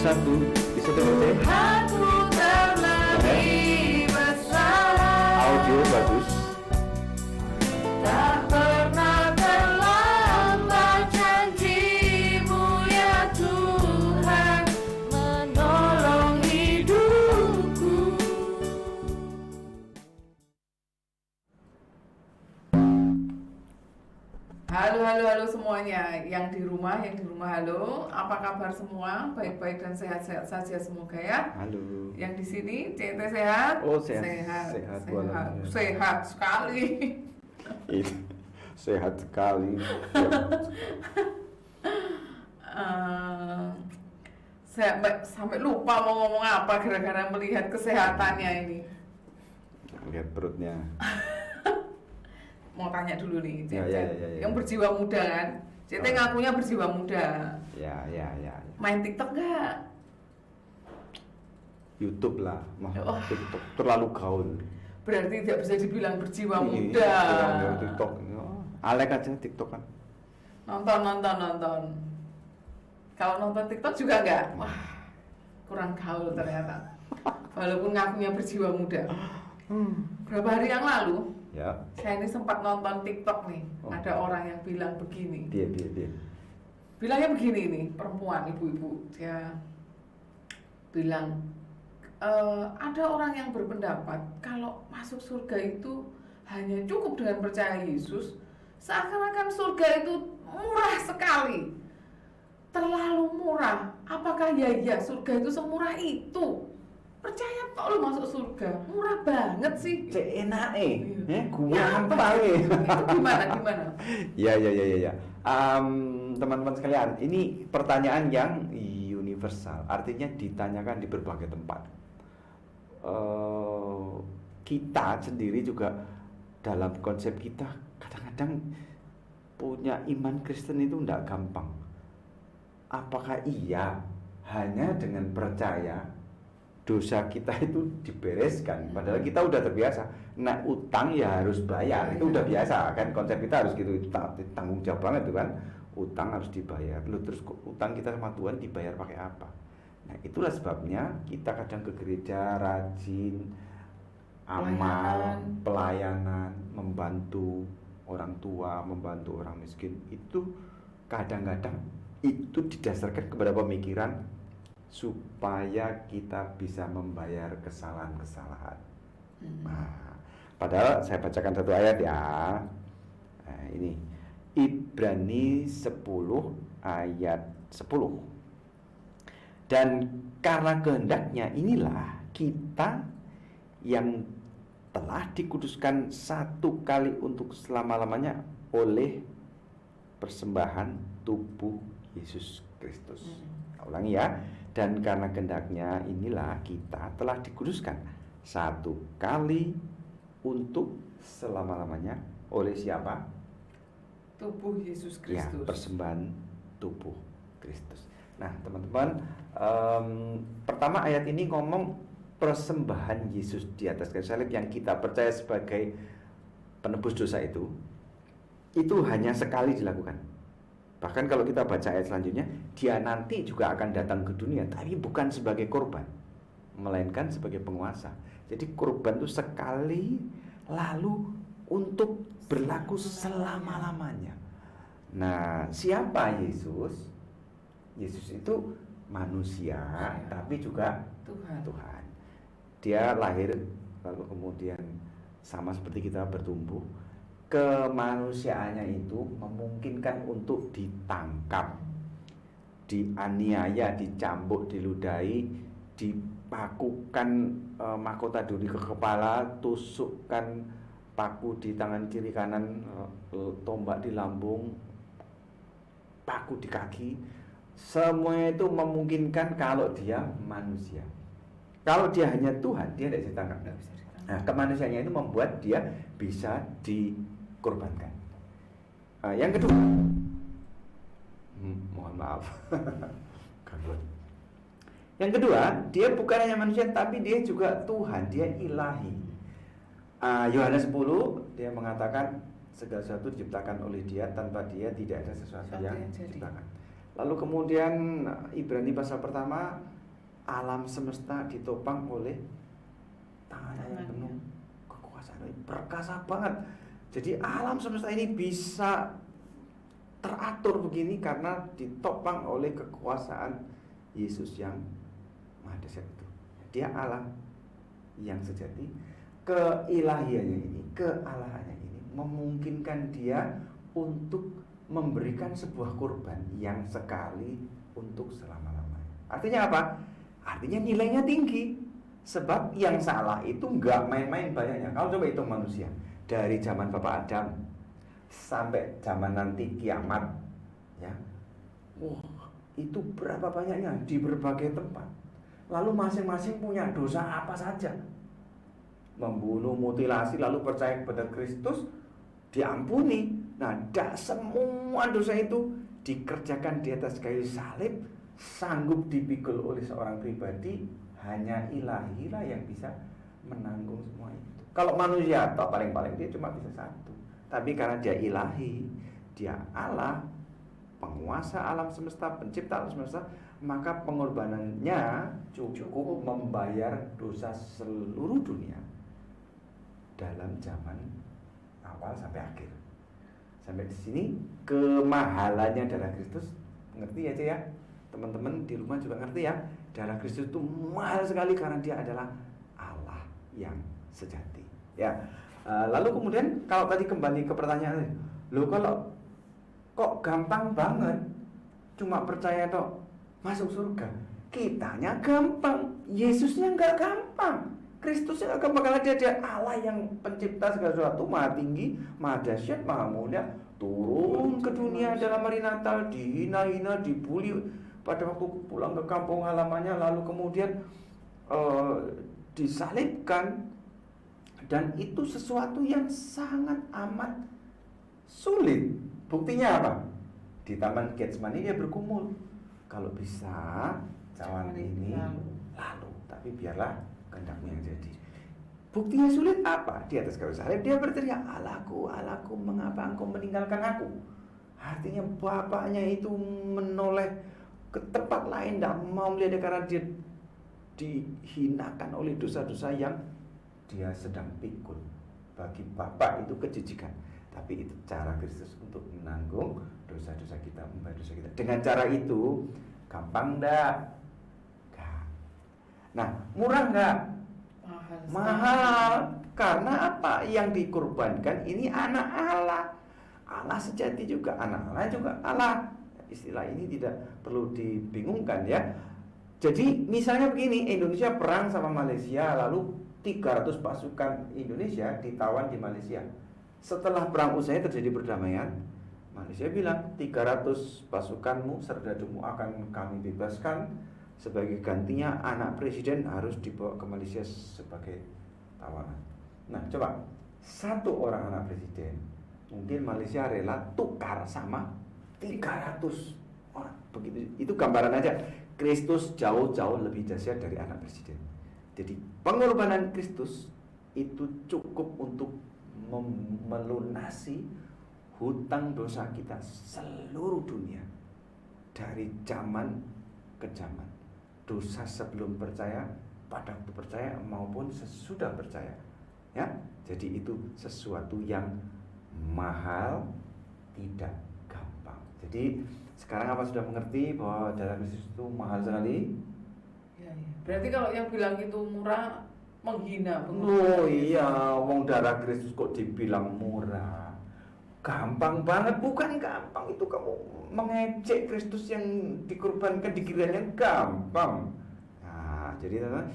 satu bisa dengar Aku terlebih besar, audio bagus. tak pernah terlambat janji-Mu ya Tuhan menolong hidupku. Halo semuanya, yang di rumah halo, apa kabar semua? Baik-baik dan sehat-sehat saja semoga ya. Halo. Yang di sini CT sehat? Oh, sehat Sehat sekali. Itu sehat sekali. Saya sampai lupa mau ngomong apa gara-gara melihat kesehatannya ini. Lihat perutnya. Mau tanya dulu nih, Ya. yang berjiwa muda kan? CT ngakunya berjiwa muda. Ya. Main TikTok nggak? YouTube lah, Oh. TikTok terlalu gaul. Berarti tidak bisa dibilang berjiwa muda. Iya, TikTok. Alek aja TikTok kan. Nonton. Kalau nonton TikTok juga nggak? Wah, kurang gaul ternyata. Walaupun ngakunya berjiwa muda. Berapa hari yang lalu, Ya. saya ini sempat nonton TikTok nih. Oh. Ada orang yang bilang begini. Dia. Bilangnya begini nih, perempuan, ibu-ibu. Dia bilang, ada orang yang berpendapat kalau masuk surga itu hanya cukup dengan percaya Yesus. Seakan-akan surga itu murah sekali, terlalu murah. Apakah ya surga itu semurah itu? Percaya toh lu masuk surga, murah banget sih. Cek enak gua Ya, hampa itu gimana? Ya. Teman-teman sekalian, ini pertanyaan yang universal, artinya ditanyakan di berbagai tempat. Kita sendiri juga dalam konsep kita kadang-kadang punya iman Kristen itu tidak gampang. Apakah iya hanya dengan percaya dosa kita itu dibereskan? Padahal kita udah terbiasa. Nah, utang ya harus bayar, itu udah biasa kan, konsep kita harus gitu, itu tanggung jawab banget tuh kan. Utang harus dibayar. Loh, terus utang kita sama Tuhan dibayar pakai apa? Nah, itulah sebabnya kita kadang ke gereja rajin, amal, pelayanan, membantu orang tua, membantu orang miskin. Itu kadang-kadang itu didasarkan kepada pemikiran supaya kita bisa membayar kesalahan-kesalahan. Nah, padahal saya bacakan satu ayat ya. Nah, ini Ibrani 10 ayat 10. Dan karena kehendaknya inilah kita yang telah dikuduskan satu kali untuk selama-lamanya oleh persembahan tubuh Yesus Kristus. Ulangi ya. Dan karena kehendaknya inilah kita telah dikuduskan satu kali untuk selama-lamanya oleh siapa? Tubuh Yesus Ya, Kristus. persembahan tubuh Kristus. Nah, teman-teman, pertama ayat ini ngomong persembahan Yesus di atas kayu salib yang kita percaya sebagai penebus dosa itu hanya sekali dilakukan. Bahkan kalau kita baca ayat selanjutnya, dia nanti juga akan datang ke dunia, tapi bukan sebagai korban, melainkan sebagai penguasa. Jadi korban itu sekali, lalu untuk berlaku selama-lamanya. Nah, siapa Yesus? Yesus itu manusia, tapi juga Tuhan. Dia lahir, lalu kemudian sama seperti kita bertumbuh. Kemanusiaannya itu memungkinkan untuk ditangkap, dianiaya, dicambuk, diludahi, dipakukan mahkota duri ke kepala, tusukkan paku di tangan kiri kanan, tombak di lambung, paku di kaki. Semua itu memungkinkan kalau dia manusia. Kalau dia hanya Tuhan, dia tidak bisa ditangkap. Nah, kemanusiaannya itu membuat dia bisa dikorbankan. Yang kedua, mohon maaf, yang kedua, dia bukan hanya manusia, tapi dia juga Tuhan, dia ilahi. Yohanes 10, dia mengatakan segala sesuatu diciptakan oleh dia, tanpa dia tidak ada sesuatu yang diciptakan. Lalu kemudian Ibrani pasal pertama alam semesta ditopang oleh tangannya yang penuh kekuasaan. Perkasa banget. Jadi alam semesta ini bisa teratur begini karena ditopang oleh kekuasaan Yesus yang Maha Dahsyat itu. Dia Allah yang sejati. Keilahiannya ini, kealahannya ini memungkinkan dia untuk memberikan sebuah korban yang sekali untuk selama-lamanya. Artinya apa? Artinya nilainya tinggi. Sebab yang salah itu nggak main-main banyaknya. Kalau coba hitung manusia dari zaman Bapak Adam sampai zaman nanti kiamat, ya, itu berapa banyaknya di berbagai tempat. Lalu masing-masing punya dosa apa saja. Membunuh, mutilasi, lalu percaya kepada Kristus, diampuni. Nah, semua dosa itu dikerjakan di atas kayu salib, sanggup dipikul oleh seorang pribadi. Hanya ilahilah yang bisa menanggung semua itu. Kalau manusia, atau paling-paling dia cuma bisa satu. Tapi karena dia ilahi, dia Allah, penguasa alam semesta, pencipta alam semesta, maka pengorbanannya cukup membayar dosa seluruh dunia dalam zaman awal sampai akhir. Sampai di sini kemahalannya darah Kristus, ngerti aja ya teman-teman di rumah juga ngerti ya, darah Kristus itu mahal sekali karena dia adalah Allah yang sejati. Ya, lalu kemudian kalau tadi kembali ke pertanyaan, lo kalau kok gampang banget cuma percaya toh masuk surga, kitanya gampang, Yesusnya nggak gampang. Kristusnya akan bakal dia Allah yang pencipta segala sesuatu, maha tinggi, maha dahsyat, maha mulia, turun ke dunia dalam hari Natal, dihina-hina, dibully pada waktu pulang ke kampung halamannya, lalu kemudian disalibkan, dan itu sesuatu yang sangat amat sulit. Buktinya apa? Di Taman Getsemani dia bergumul, kalau bisa cawan ini lalu, tapi biarlah kehendakmu yang jadi. Buktinya sulit apa? Di atas kayu salib dia berteriak, Allahku, Allahku, mengapa engkau meninggalkan aku? Artinya bapaknya itu menoleh ke tempat lain, tidak mau melihat karena dia dihinakan oleh dosa-dosa yang dia sedang pikul. Bagi bapak itu kejijikan, tapi itu cara Kristus untuk menanggung dosa-dosa kita, membayar dosa kita. Dengan cara itu gampang enggak? Nah, murah enggak? Mahal. Karena apa? Yang dikorbankan ini anak Allah. Allah sejati juga, anak Allah juga Allah. Istilah ini tidak perlu dibingungkan ya. Jadi misalnya begini, Indonesia perang sama Malaysia, lalu 300 pasukan Indonesia ditawan di Malaysia. Setelah perang usai terjadi perdamaian, Malaysia bilang 300 pasukanmu, serdadumu akan kami bebaskan. Sebagai gantinya anak presiden harus dibawa ke Malaysia sebagai tawanan. Nah coba, satu orang anak presiden mungkin Malaysia rela tukar sama 300 orang. Begitu, itu gambaran aja. Kristus jauh-jauh lebih dahsyat dari anak presiden. Jadi pengorbanan Kristus itu cukup untuk melunasi hutang dosa kita seluruh dunia, dari zaman ke zaman. Dosa sebelum percaya, pada waktu percaya, maupun sesudah percaya. Ya, jadi itu sesuatu yang mahal, tidak gampang. Jadi sekarang apa sudah mengerti bahwa darah Kristus itu mahal sekali? Ya, ya. Berarti kalau yang bilang itu murah menghina. Oh iya, wong darah Kristus kok dibilang murah? Gampang banget, bukan gampang itu kamu mengejek Kristus yang dikorbankan, dikiranya gampang. Nah, jadi teman-teman,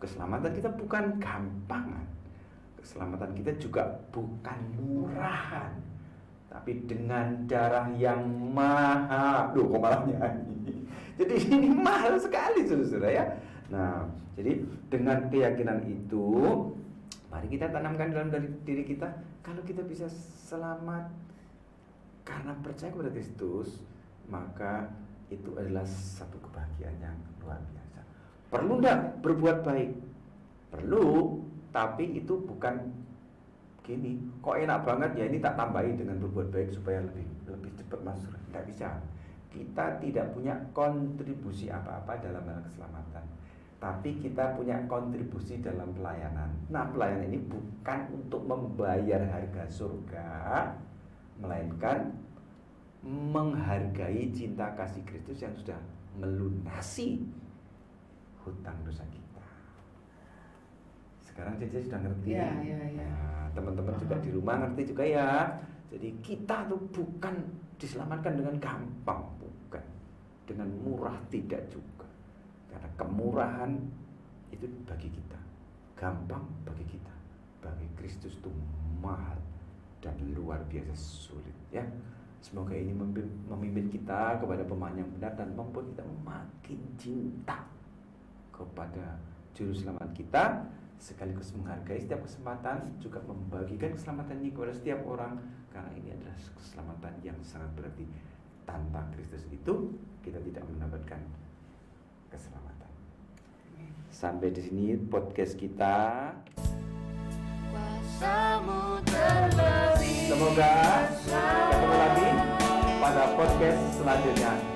keselamatan kita bukan gampangan. Keselamatan kita juga bukan murahan. Tapi dengan darah yang mahal. Loh, kok malah nyanyi? Jadi ini mahal sekali, saudara ya. Nah, jadi dengan keyakinan itu, mari kita tanamkan dalam diri kita, kalau kita bisa selamat karena percaya kepada Kristus, maka itu adalah satu kebahagiaan yang luar biasa. Perlu enggak berbuat baik? Perlu, tapi itu bukan gini, kok enak banget ya ini tak tambahin dengan berbuat baik supaya lebih cepat masuk. Tidak bisa. Kita tidak punya kontribusi apa-apa dalam hal keselamatan. tapi kita punya kontribusi dalam pelayanan. Nah, pelayanan ini bukan untuk membayar harga surga, melainkan menghargai cinta kasih Kristus yang sudah melunasi hutang dosa kita. Sekarang jadi sudah ngerti. Ya. Nah, teman-teman juga di rumah ngerti juga ya. Jadi kita tuh bukan diselamatkan dengan gampang, bukan. Dengan murah tidak juga. Karena kemurahan itu bagi kita, gampang bagi kita. Bagi Kristus itu mahal dan luar biasa sulit ya. Semoga ini memimpin kita kepada pemahaman yang benar dan membuat kita makin cinta kepada juru selamat kita, sekaligus menghargai setiap kesempatan, juga membagikan keselamatan ini kepada setiap orang, karena ini adalah keselamatan yang sangat berarti. Tanpa Kristus itu kita tidak mendapatkan keselamatan. Sampai di sini podcast kita. Semoga ketemu lagi pada podcast selanjutnya.